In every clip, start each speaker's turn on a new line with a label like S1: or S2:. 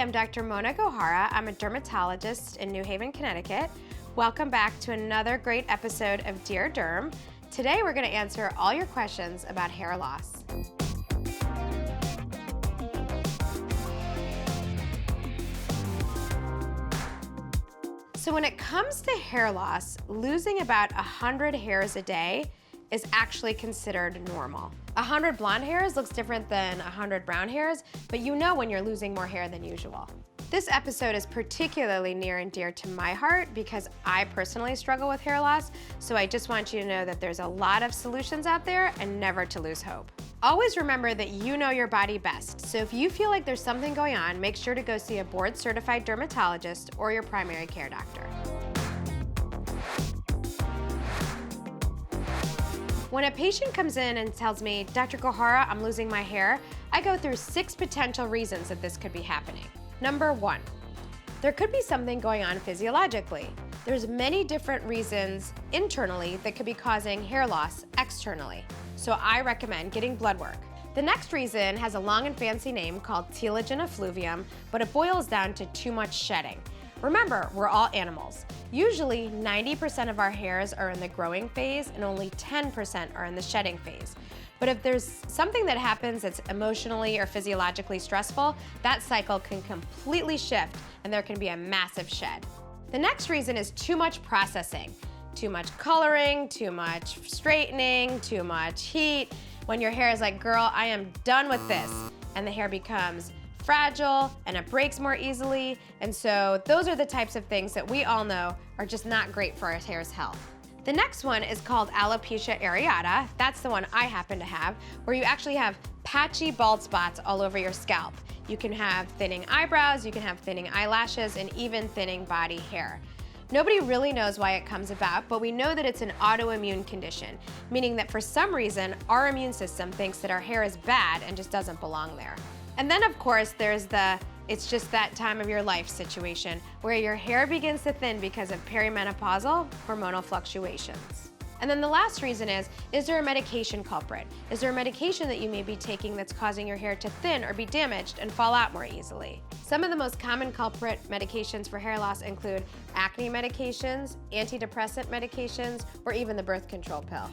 S1: I'm Dr. Mona Gohara. I'm a dermatologist in New Haven, Connecticut. Welcome back to another great episode of Dear Derm. Today we're going to answer all your questions about hair loss. So when it comes to hair loss, losing about 100 hairs a day is actually considered normal. 100 blonde hairs looks different than 100 brown hairs, but you know when you're losing more hair than usual. This episode is particularly near and dear to my heart because I personally struggle with hair loss, so I just want you to know that there's a lot of solutions out there and never to lose hope. Always remember that you know your body best, so if you feel like there's something going on, make sure to go see a board-certified dermatologist or your primary care doctor. When a patient comes in and tells me, Dr. Gohara, I'm losing my hair, I go through 6 potential reasons that this could be happening. Number 1, there could be something going on physiologically. There's many different reasons internally that could be causing hair loss externally, so I recommend getting blood work. The next reason has a long and fancy name called telogen effluvium, but it boils down to too much shedding. Remember, we're all animals. Usually 90% of our hairs are in the growing phase and only 10% are in the shedding phase. But if there's something that happens that's emotionally or physiologically stressful, that cycle can completely shift and there can be a massive shed. The next reason is too much processing. Too much coloring, too much straightening, too much heat. When your hair is like, girl, I am done with this, and the hair becomes fragile and it breaks more easily. And so those are the types of things that we all know are just not great for our hair's health. The next one is called alopecia areata. That's the one I happen to have, where you actually have patchy bald spots all over your scalp. You can have thinning eyebrows, you can have thinning eyelashes, and even thinning body hair. Nobody really knows why it comes about, but we know that it's an autoimmune condition, meaning that for some reason, our immune system thinks that our hair is bad and just doesn't belong there. And then of course, there's the it's just that time of your life situation where your hair begins to thin because of perimenopausal hormonal fluctuations. And then the last reason is there a medication culprit? Is there a medication that you may be taking that's causing your hair to thin or be damaged and fall out more easily? Some of the most common culprit medications for hair loss include acne medications, antidepressant medications, or even the birth control pill.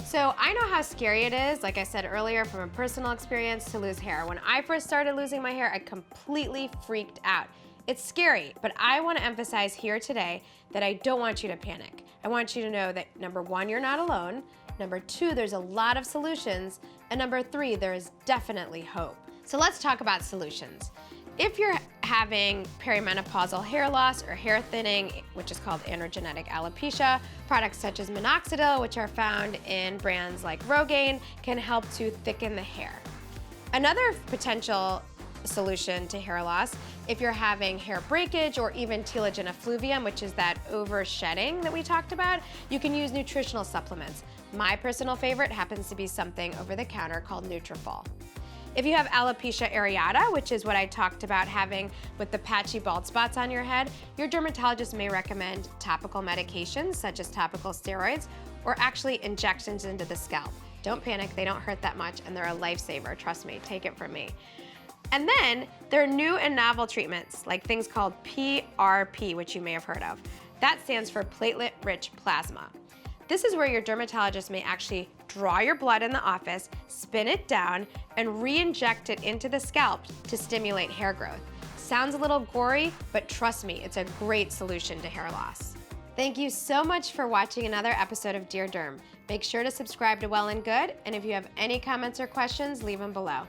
S1: So I know how scary it is, like I said earlier, from a personal experience to lose hair. When I first started losing my hair, I completely freaked out. It's scary, but I want to emphasize here today that I don't want you to panic. I want you to know that number 1, you're not alone. Number 2, there's a lot of solutions. And number 3, there is definitely hope. So let's talk about solutions. If you're having perimenopausal hair loss or hair thinning, which is called androgenetic alopecia, products such as minoxidil, which are found in brands like Rogaine, can help to thicken the hair. Another potential solution to hair loss, if you're having hair breakage or even telogen effluvium, which is that over shedding that we talked about, you can use nutritional supplements. My personal favorite happens to be something over the counter called Nutrafol. If you have alopecia areata, which is what I talked about having with the patchy bald spots on your head, your dermatologist may recommend topical medications such as topical steroids or actually injections into the scalp. Don't panic, they don't hurt that much and they're a lifesaver, trust me, take it from me. And then there are new and novel treatments like things called PRP, which you may have heard of. That stands for platelet-rich plasma. This is where your dermatologist may actually draw your blood in the office, spin it down, and re-inject it into the scalp to stimulate hair growth. Sounds a little gory, but trust me, it's a great solution to hair loss. Thank you so much for watching another episode of Dear Derm. Make sure to subscribe to Well+Good, and if you have any comments or questions, leave them below.